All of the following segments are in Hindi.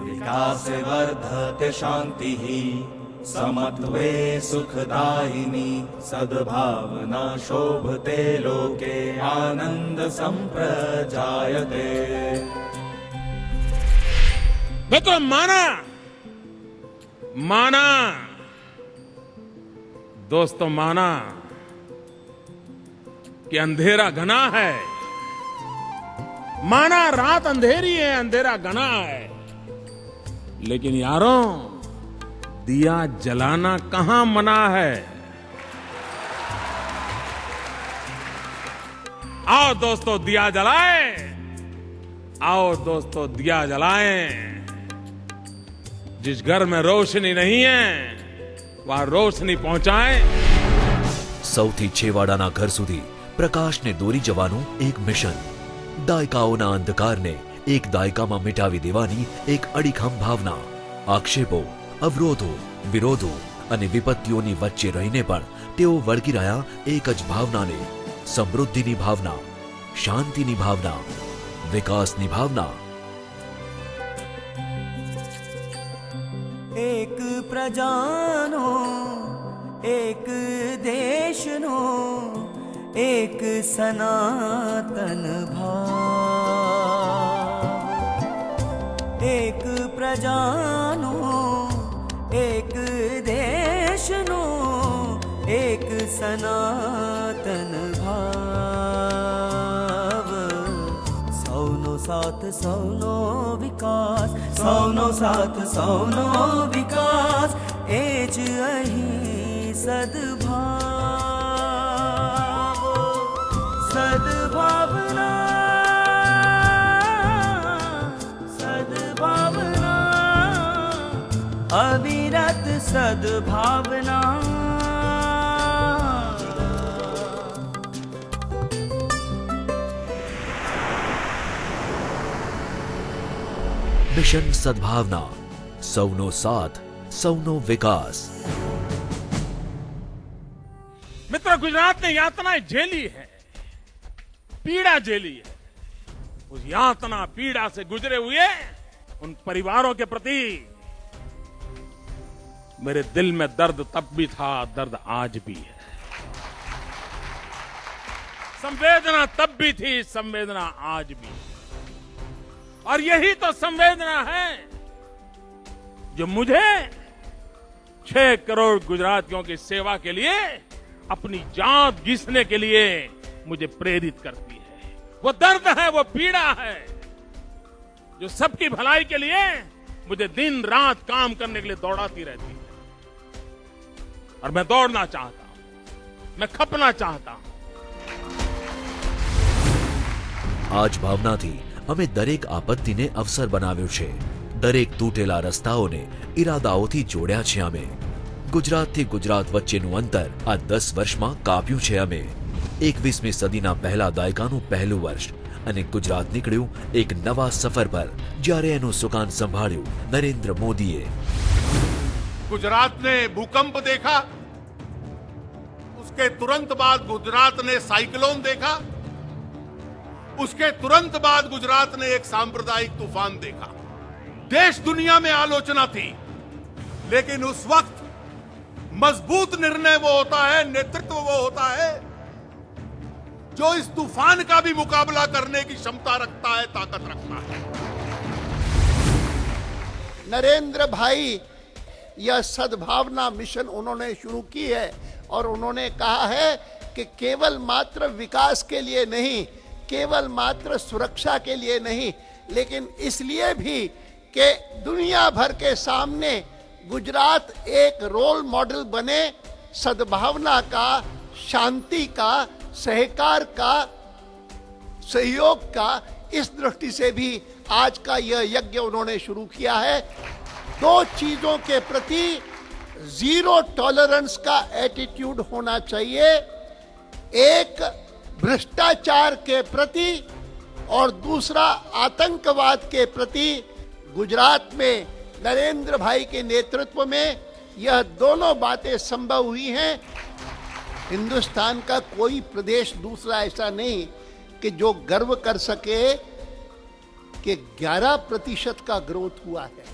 विकासे वर्धते शान्तिः समत्वे सुखदायिनी सद्भावना शोभते लोके आनंद संप्रजायते। तो माना दोस्तों, माना कि अंधेरा घना है, माना रात अंधेरी है, अंधेरा घना है, लेकिन यारों दिया जलाना कहां मना है। आओ दोस्तों दिया जलाएं, आओ दोस्तों दिया जलाएं। जिस घर में रोशनी नहीं है वहां रोशनी पहुंचाएं। સૌથી છેવાડાના ઘર સુધી પ્રકાશને દોરી જવાનું એક મિશન, દાયકાઓના અંધકારને એક દાયકામાં મિટાવી દેવાની એક અડીખમ ભાવના। આક્ષેપો, અવરોધો, વિરોધો અને વિપત્તિઓની વચ્ચે રહીને પણ તેઓ વળગી રહ્યા એક જ ભાવનાને, સમૃદ્ધિની ભાવના, શાંતિની ભાવના, વિકાસની ભાવના। एक प्रजानो एक देशनो एक सनातन भाव। एक प्रजानो एक देशनो एक सनातन भाव। सौनो साथ सौनो विकास, सौनो साथ सौनो विकास, एज अही सद्भाव। सद्भावना सद्भावना अविरत सद्भावना। મિશન સદભાવના, સૌનો સાથ, સૌનો વિકાસ। मित्रों, गुजरात ने यातनाएं झेली है, पीड़ा झेली है। उस यातना पीड़ा से गुजरे हुए उन परिवारों के प्रति मेरे दिल में दर्द तब भी था, दर्द आज भी है। संवेदना तब भी थी, संवेदना आज भी है। और यही तो संवेदना है जो मुझे 6 करोड़ गुजरातियों की सेवा के लिए, अपनी जान घिसने के लिए मुझे प्रेरित करती है। वो दर्द है, वो पीड़ा है जो सबकी भलाई के लिए मुझे दिन रात काम करने के लिए दौड़ाती रहती है। और मैं दौड़ना चाहता हूं, मैं खपना चाहता हूं। आज भावना थी અમે દરેક આપત્તિને અવસર બનાવ્યો છે, દરેક તૂટેલા રસ્તાઓને ઈરાદાઓથી જોડ્યા છે। અમે ગુજરાતથી ગુજરાત વચ્ચેનું અંતર આ 10 વર્ષમાં કાપ્યું છે અમે। 21મી સદીના પહેલા દાયકાનું પહેલું વર્ષ અને ગુજરાત નીકળ્યું એક નવા સફર પર, જ્યારે એનું સુકાન સંભાળ્યું નરેન્દ્ર મોદીએ। गुजरात ने भूकंप देखा, उसके तुरंत बाद गुजरात ने साइक्लोन देखा, उसके तुरंत बाद गुजरात ने एक सांप्रदायिक तूफान देखा। देश दुनिया में आलोचना थी, लेकिन उस वक्त मजबूत निर्णय वो होता है, नेतृत्व वो होता है जो इस तूफान का भी मुकाबला करने की क्षमता रखता है, ताकत रखता है। नरेंद्र भाई यह सद्भावना मिशन उन्होंने शुरू की है और उन्होंने कहा है कि केवल मात्र विकास के लिए नहीं, केवल मात्र सुरक्षा के लिए नहीं, लेकिन इसलिए भी कि दुनिया भर के सामने गुजरात एक रोल मॉडल बने सद्भावना का, शांति का, सहकार का, सहयोग का। इस दृष्टि से भी आज का यह यज्ञ उन्होंने शुरू किया है। 2 चीजों के प्रति जीरो टॉलरेंस का एटीट्यूड होना चाहिए, एक भ्रष्टाचार के प्रति और दूसरा आतंकवाद के प्रति। गुजरात में नरेंद्र भाई के नेतृत्व में यह दोनों बातें संभव हुई हैं। हिंदुस्तान का कोई प्रदेश दूसरा ऐसा नहीं कि जो गर्व कर सके कि 11% का ग्रोथ हुआ है।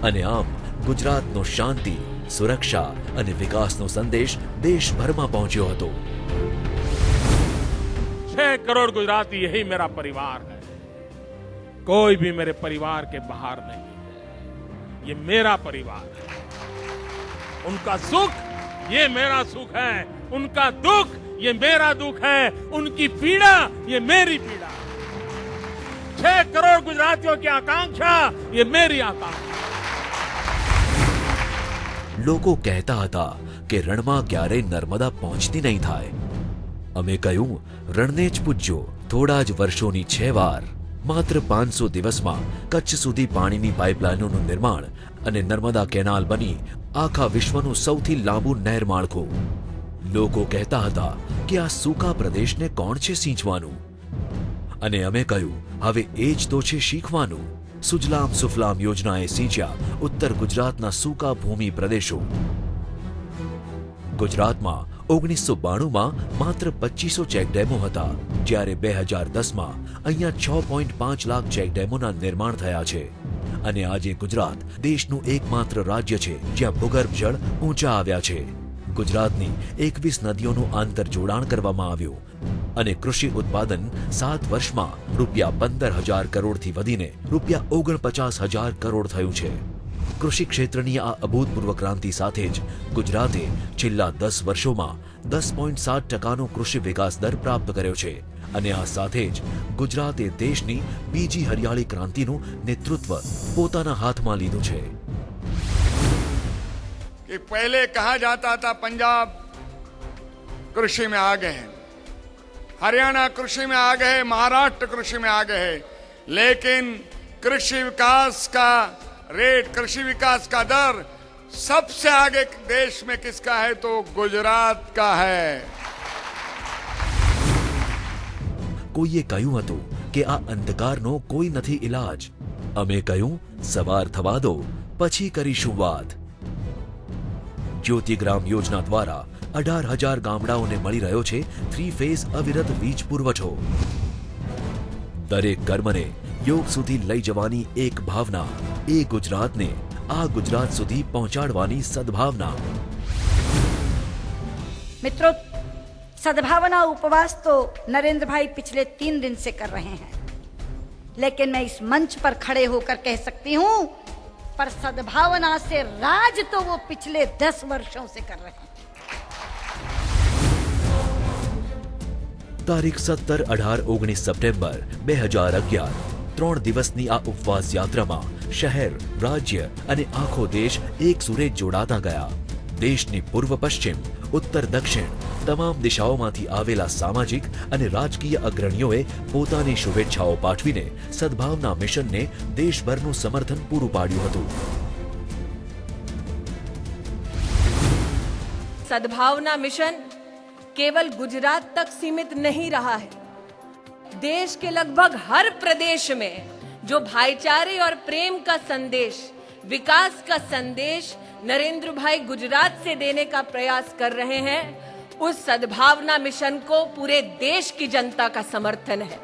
અને આમ ગુજરાતનો શાંતિ, સુરક્ષા અને વિકાસનો સંદેશ દેશભરમાં પહોંચ્યો હતો। 6 करोड़ गुजराती यही मेरा परिवार है। कोई भी मेरे परिवार के बाहर नहीं है। ये मेरा परिवार है। उनका सुख ये मेरा सुख है, उनका दुख ये मेरा दुख है, उनकी पीड़ा ये मेरी पीड़ा। 6 करोड़ गुजरातियों की आकांक्षा ये मेरी आकांक्षा। લોકો કહેતા હતા કે રણમાં ક્યારેય નર્મદા પહોંચતી નહીં થાય। અમે કહ્યું રણને જ પૂજ્યો। થોડા જ વર્ષોની 6 વાર માત્ર 500 દિવસમાં કચ્છ સુધી પાણીની પાઇપલાઇનોનું નિર્માણ અને નર્મદા કેનાલ બની આખા વિશ્વનું સૌથી લાંબુ નહેર માળખું। લોકો કહેતા હતા કે આ સૂકા પ્રદેશને કોણ છે સિંચવાનું? અને અમે કહ્યું હવે એ જ તો છે શીખવાનું। સુજલામ સુફલામ યોજનાએ સિંચ્યા ઉત્તર ગુજરાતના સૂકા ભૂમિ પ્રદેશો। ગુજરાતમાં 1992માં માત્ર 2500 ચેકડેમો હતા, જ્યારે 2010માં અહીંયા 6.5 લાખ ચેકડેમોના નિર્માણ થયા છે। અને આજે ગુજરાત દેશનું એકમાત્ર રાજ્ય છે જ્યાં ભૂગર્ભ જળ ઊંચા આવ્યા છે। ગુજરાતની 21 નદીઓનું આંતરજોડાણ કરવામાં આવ્યું અને કૃષિ ઉત્પાદન 7 વર્ષમાં રૂપિયા 15,000 કરોડથી વધીને રૂપિયા 49,000 કરોડ થયું છે। કૃષિ ક્ષેત્રની આ અભૂતપૂર્વ ક્રાંતિ સાથે જ ગુજરાતે છેલ્લા 10 વર્ષોમાં 10.7%નો કૃષિ વિકાસ દર પ્રાપ્ત કર્યો છે અને આ સાથે જ ગુજરાતે દેશની બીજી હરિયાળી ક્રાંતિનું નેતૃત્વ પોતાના હાથમાં લીધું છે। कि पहले कहा जाता था पंजाब कृषि में आगे है, हरियाणा कृषि में आगे है, महाराष्ट्र कृषि में आगे है, लेकिन कृषि विकास का रेट, कृषि विकास का दर सबसे आगे देश में किसका है तो गुजरात का है। કોઈએ કહ્યું હતું કે આ અંધકારનો કોઈ નથી ઇલાજ। અમે કહ્યું સવાર થવા દો, પછી કરીશું વાત। જ્યોતિગ્રામ યોજના દ્વારા 18,000 ગામડાઓને મળી રહ્યો છે 3 ફેઝ અવિરત વીજ પુરવઠો। દરેક કર્મને યોગ સુધી લઈ જવાની એક ભાવના, એ ગુજરાતને આ ગુજરાત સુધી પહોંચાડવાની સદભાવના। मित्रों, सद्भावना उपवास तो नरेंद्र भाई पिछले 3 दिन से कर रहे हैं, लेकिन मैं इस मंच पर खड़े होकर कह सकती हूं पर सद्भावना से राज तो वो पिछले 10 वर्षों से कर रहे हैं। તારીખ 17, 18, 19 સપ્ટેમ્બર 2011 3 દિવસની આ ઉપવાસ યાત્રામાં શહેર, રાજ્ય અને આખો દેશ એક સુરે જોડાતા ગયા। દેશની પૂર્વ પશ્ચિમ, ઉત્તર દક્ષિણ તમામ દિશાઓમાંથી આવેલા સામાજિક અને રાજકીય અગ્રણીઓએ પોતાની શુભેચ્છાઓ પાઠવીને સદભાવના મિશનને દેશભરનું સમર્થન પૂરું પાડ્યું હતું। सद्भावना मिशन केवल गुजरात तक सीमित नहीं रहा है। देश के लगभग हर प्रदेश में जो भाईचारे और प्रेम का संदेश, विकास का संदेश नरेंद्र भाई गुजरात से देने का प्रयास कर रहे हैं, उस सद्भावना मिशन को पूरे देश की जनता का समर्थन है।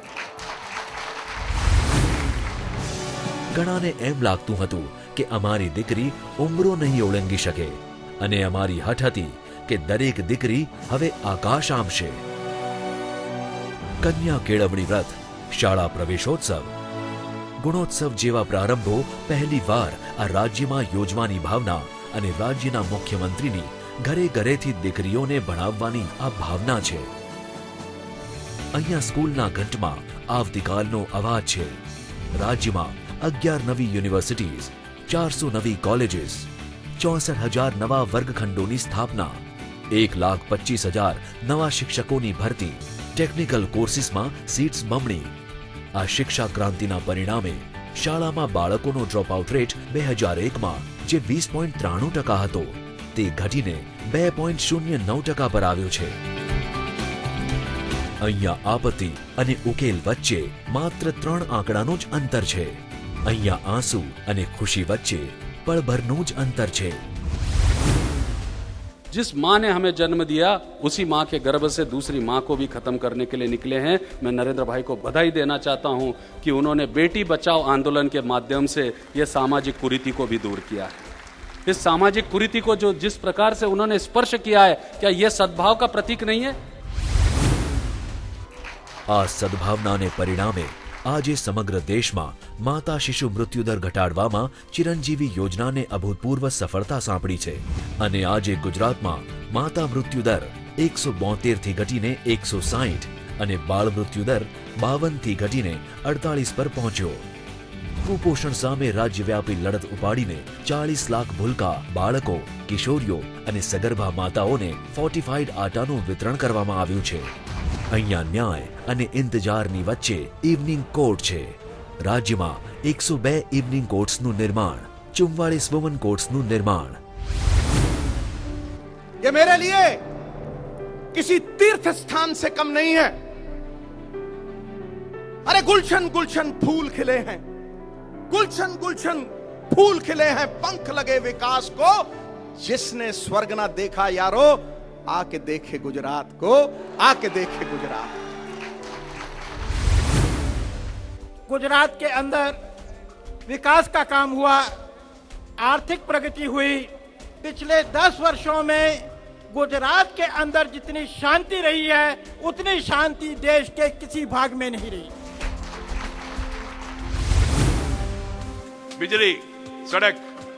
ઘણાને એમ લાગતું હતું કે અમારી દીકરી ઉંમરો નહીં ઓળંગી શકે અને અમારી હઠ હતી કે દરેક દીકરી હવે આકાશ આંબશે। કન્યા કેળવણી વ્રત, શાળા પ્રવેશોત્સવ, ગુણોત્સવ જેવા પ્રારંભો પહેલી વાર આ રાજ્યમાં યોજવાની ભાવના અને રાજ્યના મુખ્યમંત્રીની ઘરે ઘરેથી દીકરીઓને ભણાવવાની આ ભાવના છે। અહીંયા સ્કૂલના ઘંટમાં આવતીકાલનો અવાજ છે। રાજ્યમાં 11 નવી યુનિવર્સિટીઝ, 400 નવી કોલેજીસ, 64,000 નવા વર્ગખંડોની સ્થાપના, 1,25,000 નવા શિક્ષકોની ભરતી, ટેકનિકલ કોર્સિસમાં સીટ્સ બમણી। આ શિક્ષા ક્રાંતિના પરિણામે શાળામાં બાળકોનો ડ્રોપઆઉટ રેટ 2001માં જે 20.93% હતો તે ઘટીને 2.09% પર આવ્યો છે। અહીંયા આપત્તિ અને ઉકેલ વચ્ચે માત્ર 3 આંકડાનો જ અંતર છે। અહીંયા આંસુ અને ખુશી વચ્ચે પળભરનું જ અંતર છે। जिस माँ ने हमें जन्म दिया उसी माँ के गर्भ से दूसरी माँ को भी खत्म करने के लिए निकले हैं। मैं नरेंद्र भाई को बधाई देना चाहता हूं कि उन्होंने बेटी बचाओ आंदोलन के माध्यम से यह सामाजिक कुरीति को भी दूर किया है। इस सामाजिक कुरीति को जो जिस प्रकार से उन्होंने स्पर्श किया है, क्या यह सद्भाव का प्रतीक नहीं है? આ સદભાવનાને પરિણામે આજે સમગ્ર દેશમાં માતા શિશુ મૃત્યુદર ઘટાડવામાં ચિરંજીવી યોજનાને અભૂતપૂર્વ સફળતા સાંપડી છે અને આજે ગુજરાતમાં માતા મૃત્યુદર 172 થી ઘટીને 160 અને બાળ મૃત્યુદર 52 થી ઘટીને 48 પર પહોંચ્યો। કુપોષણ સામે રાજ્યવ્યાપી લડત ઉપાડીને 40 લાખ ભૂલકા બાળકો, કિશોરીઓ અને સગર્ભા માતાઓને ફોર્ટિફાઈડ આટાનું વિતરણ કરવામાં આવ્યું છે। અહીંયા ન્યાય અને ઇંતજારની વચ્ચે ઇવનિંગ કોર્ટ છે। રાજ્યમાં 102 ઇવનિંગ કોર્ટ્સનું निर्माण, 44 વુમન કોર્ટ્સનું निर्माण। ये मेरे लिए किसी तीर्थ स्थान से कम नहीं है। अरे गुलशन गुलशन फूल खिले हैं, गुलशन गुलशन फूल खिले हैं, पंख लगे विकास को। जिसने स्वर्ग ना देखा यारो, आके देखे गुजरात को, आके देखे गुजरात। गुजरात के अंदर विकास का काम हुआ, आर्थिक प्रगति हुई। पिछले 10 वर्षों में गुजरात के अंदर जितनी शांति रही है, उतनी शांति देश के किसी भाग में नहीं रही। बिजली, सड़क,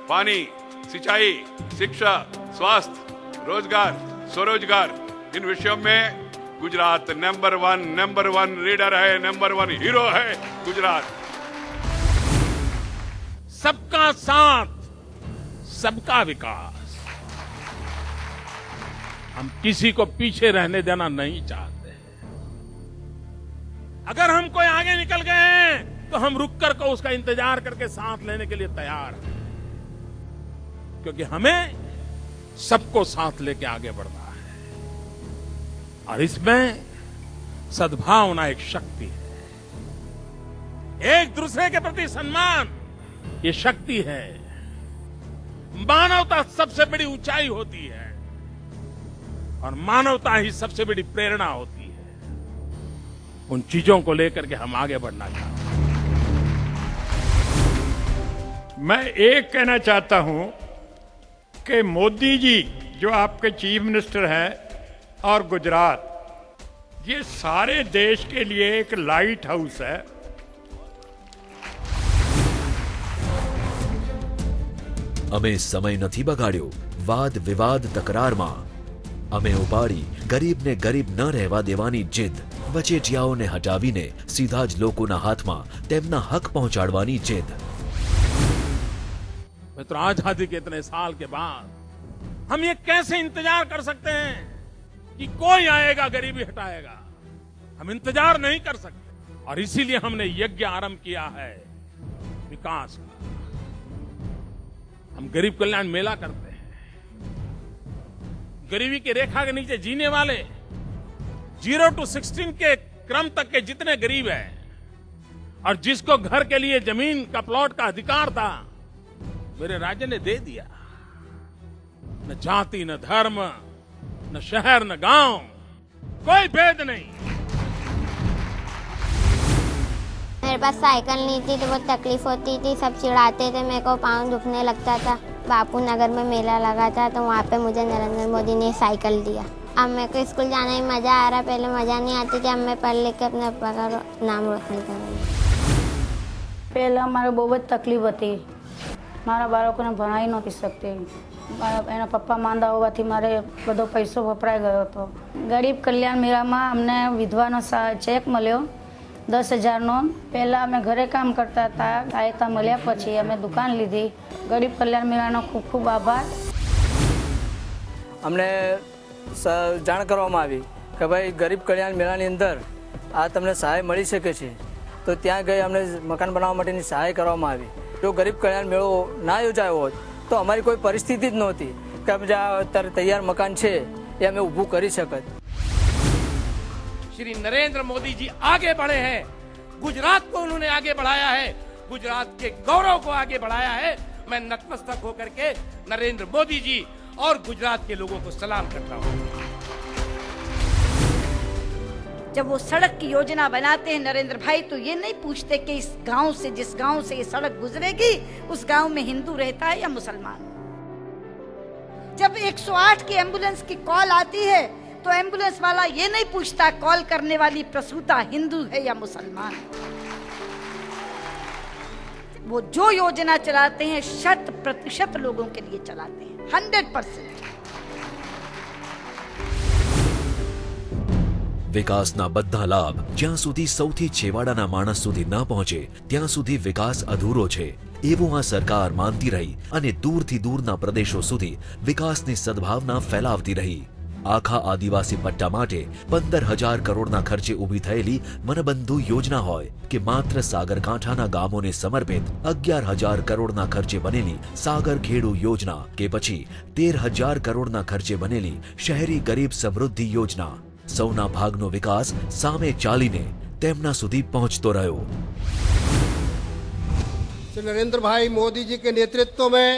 पानी, सिंचाई, शिक्षा, स्वास्थ्य, रोजगार, स्वरोजगार, इन विषयों में गुजरात नंबर वन लीडर है, नंबर 1 हीरो है गुजरात। सबका साथ, सबका विकास। हम किसी को पीछे रहने देना नहीं चाहते। अगर हम कोई आगे निकल गए हैं तो हम रुक कर को उसका इंतजार करके साथ लेने के लिए तैयार हैं, क्योंकि हमें सबको साथ लेके आगे बढ़ना है। और इसमें सद्भावना एक शक्ति है, एक दूसरे के प्रति सम्मान ये शक्ति है। मानवता सबसे बड़ी ऊंचाई होती है और मानवता ही सबसे बड़ी प्रेरणा होती है। उन चीजों को लेकर के हम आगे बढ़ना चाहते हैं। मैं एक कहना चाहता हूं कि मोदी जी जो आपके चीफ मिनिस्टर हैं और गुजरात, ये सारे देश के लिए एक लाइट हाउस है। અમે સમય નથી બગાડ્યો વાદ વિવાદ તકરારમાં। અમે ઉપાડી ગરીબને ગરીબ ન રહેવા દેવાની જીદ, વચેટિયાઓને હટાવીને સીધા જ લોકોના હાથમાં તેમના હક પહોંચાડવાની જીદ। मित्रों, आजादी के इतने साल के बाद हम ये कैसे इंतजार कर सकते हैं कि कोई आएगा गरीबी हटाएगा? हम इंतजार नहीं कर सकते और इसीलिए हमने यज्ञ आरंभ किया है विकास का। हम गरीब कल्याण मेला करते हैं। गरीबी की रेखा के नीचे जीने वाले 0 to 16 के क्रम तक के जितने गरीब हैं और जिसको घर के लिए जमीन का प्लॉट का अधिकार था, मेरे राज्य ने दे दिया। न जाति, न धर्म, न शहर, न गांव, कोई भेद नहीं। मेरे पास साइकिल नहीं थी तो बहुत तकलीफ होती थी, सब चिढ़ाते थे, मेरे को पाँव दुखने लगता था। बापू नगर में मेला लगा था तो वहाँ पे मुझे नरेंद्र मोदी ने साइकिल दिया। अब मेरे को स्कूल जाने में मजा आ रहा, पहले मजा नहीं आती थी। अब मैं पढ़ लिख के अपने पापा का नाम रोशन करूँगी। पहले हमारे बहुत तकलीफ थी, મારા બાળકોને ભણાવી નહોતી શકતી। એના પપ્પા માંદા હોવાથી મારે બધો પૈસો વપરાઈ ગયો હતો। ગરીબ કલ્યાણ મેળામાં અમને વિધવાનો ચેક મળ્યો 10,000નો। પહેલાં અમે ઘરે કામ કરતા હતા, સહાયતા મળ્યા પછી અમે દુકાન લીધી। ગરીબ કલ્યાણ મેળાનો ખૂબ ખૂબ આભાર। અમને જાણ કરવામાં આવી કે ભાઈ ગરીબ કલ્યાણ મેળાની અંદર આ તમને સહાય મળી શકે છે, તો ત્યાં ગઈ અમને મકાન બનાવવા માટેની સહાય કરવામાં આવી। જો ગરીબ કલ્યાણ મેળો ના યોજાયો હોત તો અમારી કોઈ પરિસ્થિતિ જ નહોતી કે અમે અત્યારે તૈયાર મકાન છે એ અમે ઊભું કરી શકત। श्री नरेंद्र मोदी जी आगे बढ़े हैं, गुजरात को उन्होंने आगे बढ़ाया है, गुजरात के गौरव को आगे बढ़ाया है। मैं नतमस्तक होकर के नरेंद्र मोदी जी और गुजरात के लोगों को सलाम करता हूं। जब वो सड़क की योजना बनाते हैं नरेंद्र भाई, तो ये नहीं पूछते कि इस गांव से, जिस गांव से ये सड़क गुजरेगी, उस गांव में हिंदू रहता है या मुसलमान। जब 108 की एम्बुलेंस की कॉल आती है तो एम्बुलेंस वाला ये नहीं पूछता कॉल करने वाली प्रसूता हिंदू है या मुसलमान। वो जो योजना चलाते हैं 100% लोगों के लिए चलाते हैं, 100%। વિકાસના બધા લાભ જ્યાં સુધી સૌથી છેવાડાના માણસ સુધી ન પહોંચે ત્યાં સુધી વિકાસ અધૂરો છે એવું આ સરકાર માનતી રહી અને દૂરથી દૂરના પ્રદેશો સુધી વિકાસની સદભાવના ફેલાવતી રહી। આખા આદિવાસી પટ્ટા માટે 15,000 કરોડના ખર્ચે ઊભી થયેલી વનબંધુ યોજના હોય કે માત્ર સાગરકાંઠાના ગામોને સમર્પિત 11,000 કરોડના ખર્ચે બનેલી સાગરખેડુ યોજના કે પછી 13,000 કરોડના ખર્ચે બનેલી શહેરી ગરીબ સમૃદ્ધિ યોજના, સૌના ભાગનો વિકાસ સામે ચાલીને તેમના સુધી પહોંચતો રહ્યો। श्री नरेंद्र भाई मोदी जी के नेतृत्व में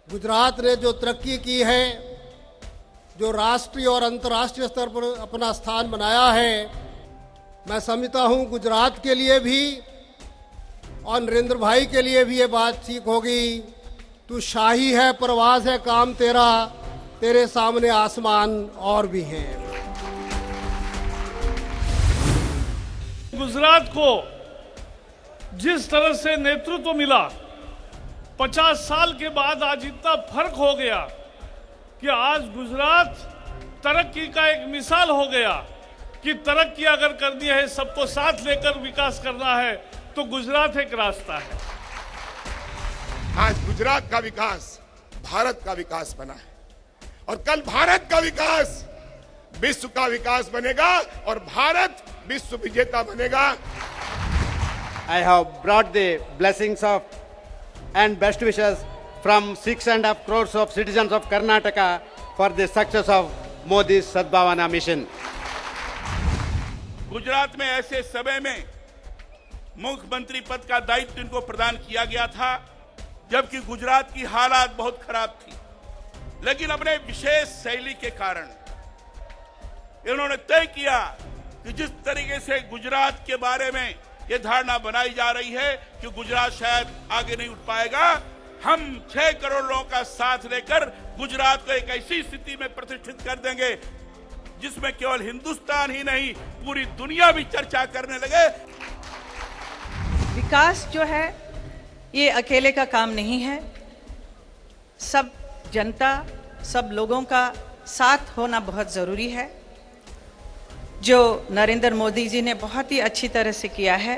गुजरात ने जो तरक्की की है, जो राष्ट्रीय और अंतर्राष्ट्रीय स्तर पर अपना स्थान बनाया है, मैं समझता हूं गुजरात के लिए भी और नरेंद्र भाई के लिए भी ये बात ठीक होगी। तू शाही है, प्रवास है काम तेरा, तेरे सामने आसमान और भी हैं। गुजरात को जिस तरह से नेतृत्व मिला, 50 साल के बाद आज इतना फर्क हो गया कि आज गुजरात तरक्की का एक मिसाल हो गया कि तरक्की अगर करनी है, सबको साथ लेकर विकास करना है, तो गुजरात एक रास्ता है। आज गुजरात का विकास भारत का विकास बना है और कल भारत का विकास विश्व का विकास बनेगा और भारत विश्व विजेता बनेगा। I have brought the blessings of and best wishes from 6.5 crores of citizens of Karnataka for the success of Modi's Sadbhavana mission. Gujarat में ऐसे समय में मुख्यमंत्री पद का दायित्व इनको प्रदान किया गया था जबकि गुजरात की हालात बहुत खराब थी, लेकिन अपने विशेष शैली के कारण इन्होंने तय किया कि जिस तरीके से गुजरात के बारे में ये धारणा बनाई जा रही है कि गुजरात शायद आगे नहीं उठ पाएगा, हम 6 करोड़ लोगों का साथ लेकर गुजरात को एक ऐसी स्थिति में प्रतिष्ठित कर देंगे जिसमें केवल हिंदुस्तान ही नहीं पूरी दुनिया भी चर्चा करने लगे। विकास जो है ये अकेले का काम नहीं है, सब जनता, सब लोगों का साथ होना बहुत जरूरी है, जो नरेंद्र मोदी जी ने बहुत ही अच्छी तरह से किया है।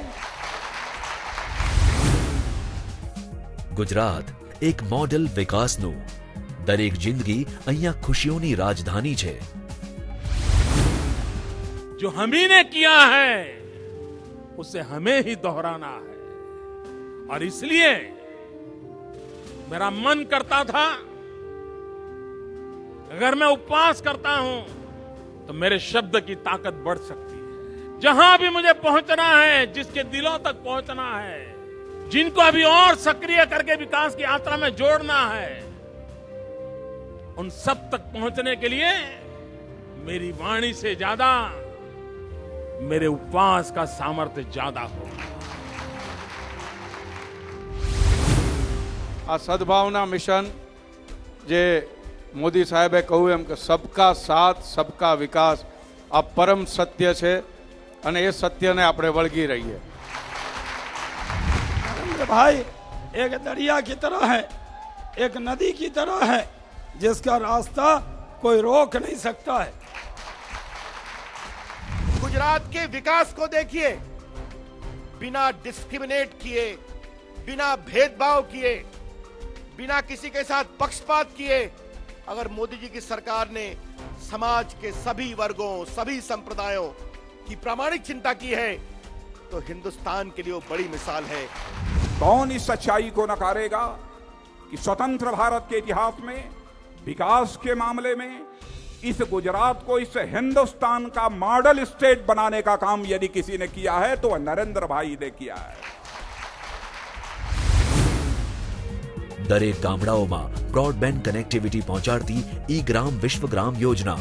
गुजरात एक मॉडल विकासનું દરેક જિંદગી અહીંયા ખુશીઓની રાજધાની છે। जो हम ही ने किया है उसे हमें ही दोहराना है, और इसलिए मेरा मन करता था अगर मैं उपवास करता हूं तो मेरे शब्द की ताकत बढ़ सकती है। जहां भी मुझे पहुंचना है, जिसके दिलों तक पहुंचना है, जिनको अभी और सक्रिय करके विकास की यात्रा में जोड़ना है, उन सब तक पहुंचने के लिए मेरी वाणी से ज्यादा मेरे उपवास का सामर्थ्य ज्यादा होगा। आ सद्भावना मिशन जे मोदी साहेबे कहू एम के सबका साथ सबका विकास आ परम सत्य है અને એ સત્યને આપણે વળગી રહીએ। नरेंद्र भाई एक दरिया की तरह है, एक नदी की तरह है जिसका रास्ता कोई रोक नहीं सकता है। गुजरात के विकास को देखिए, बिना डिस्क्रिमिनेट किए, बिना भेदभाव किए, बिना किसी के साथ पक्षपात किए, अगर मोदी जी की सरकार ने समाज के सभी वर्गों, सभी संप्रदायों की प्रामाणिक चिंता की है तो हिंदुस्तान के लिए वो बड़ी मिसाल है। कौन इस सच्चाई को नकारेगा कि स्वतंत्र भारत के इतिहास में विकास के मामले में इस गुजरात को इस हिंदुस्तान का मॉडल स्टेट बनाने का काम यदि किसी ने किया है तो नरेंद्र भाई ने किया है। દરેક ગામડાઓમાં બ્રોડબેન્ડ કનેક્ટિવિટી પહોંચાડતી ઈ ગ્રામ વિશ્વગ્રામ યોજના,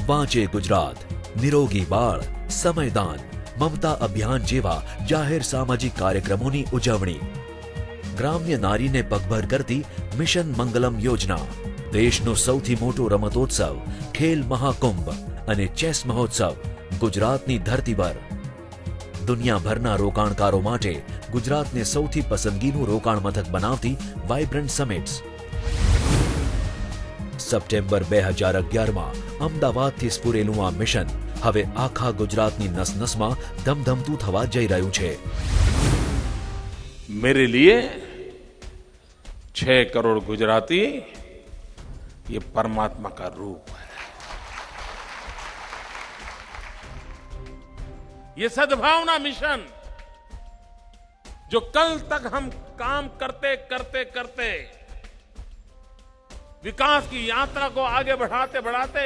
વાંચે ગુજરાત, નિરોગી બાળ, સમયદાન, મમતા અભિયાન જેવા જાહેર સામાજિક કાર્યક્રમોની ઉજવણી, ગ્રામ્ય નારીને પગભર કરતી મિશન મંગલમ યોજના, દેશનો સૌથી મોટો રમતોત્સવ ખેલ મહાકુંભ અને ચેસ મહોત્સવ ગુજરાતની ધરતી પર, દુનિયાભરના રોકાણકારો માટે ગુજરાતને સૌથી પસંદગીનું રોકાણ મથક બનાવતી વાઇબ્રન્ટ સમિટ્સ. સપ્ટેમ્બર 2011માં અમદાવાદથી સ્ફુરેલું આ મિશન હવે આખા ગુજરાતની નસનસમાં ધમધમતું થવા જઈ રહ્યું છે. मेरे लिए 6 करोड़ गुजराती ये परमात्मा का रूप है. ये सद्भावना मिशन जो कल तक हम काम करते करते करते विकास की यात्रा को आगे बढ़ाते बढ़ाते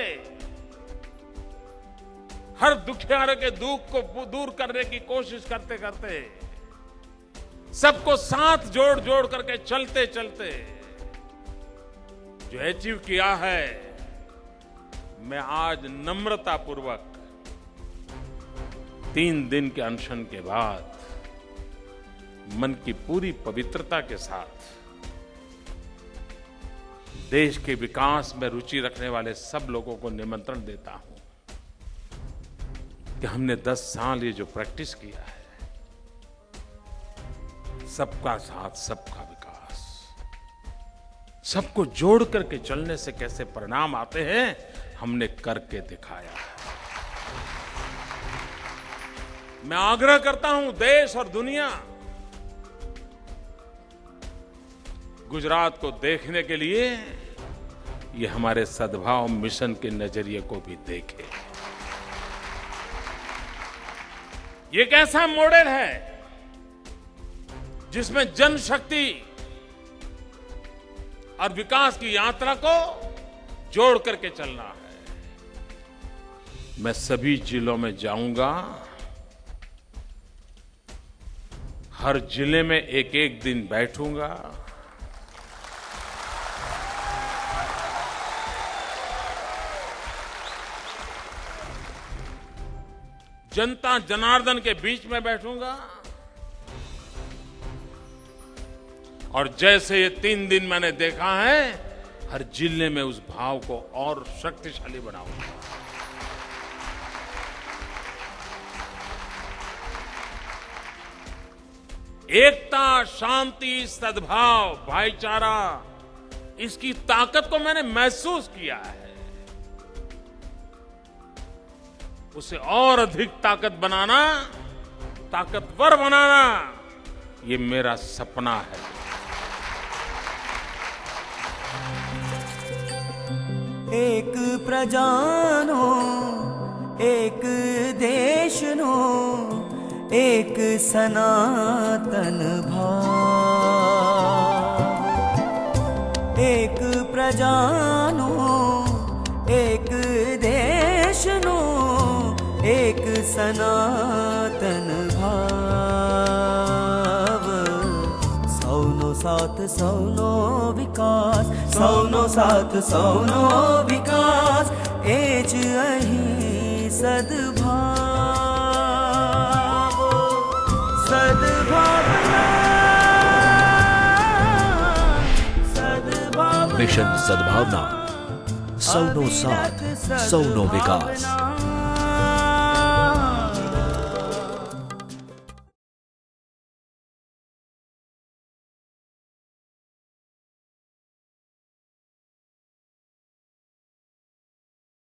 हर दुखियारे के दुख को दूर करने की कोशिश करते करते सबको साथ जोड़ जोड़ करके चलते चलते जो अचीव किया है, मैं आज नम्रता पूर्वक 3 दिन के अनशन के बाद मन की पूरी पवित्रता के साथ देश के विकास में रुचि रखने वाले सब लोगों को निमंत्रण देता हूं कि हमने 10 साल ये जो प्रैक्टिस किया है, सबका साथ सबका विकास, सबको जोड़ करके चलने से कैसे परिणाम आते हैं, हमने करके दिखाया है. मैं आग्रह करता हूं देश और दुनिया गुजरात को देखने के लिए ये हमारे सद्भाव मिशन के नजरिए को भी देखे. ये एक ऐसा मॉडल है जिसमें जनशक्ति और विकास की यात्रा को जोड़ करके चलना है. मैं सभी जिलों में जाऊंगा, हर जिले में एक एक दिन बैठूंगा, जनता जनार्दन के बीच में बैठूंगा और जैसे ये 3 दिन मैंने देखा है, हर जिले में उस भाव को और शक्तिशाली बनाऊंगा. एकता, शांति, सद्भाव, भाईचारा, इसकी ताकत को मैंने महसूस किया है. उसे और अधिक ताकत बनाना, ताकतवर बनाना, ये मेरा सपना है. एक प्रजानो एक देशनो एक सनातन भाव. एक प्रजानो एक देशनो एक सनातन भाव. सौनो साथ सौनो विकास, सौनो साथ सौनो विकास, एज अहीं सद्भाव. सद्भावना मिशन सद्भावना, सौनो साथ सौनो विकास.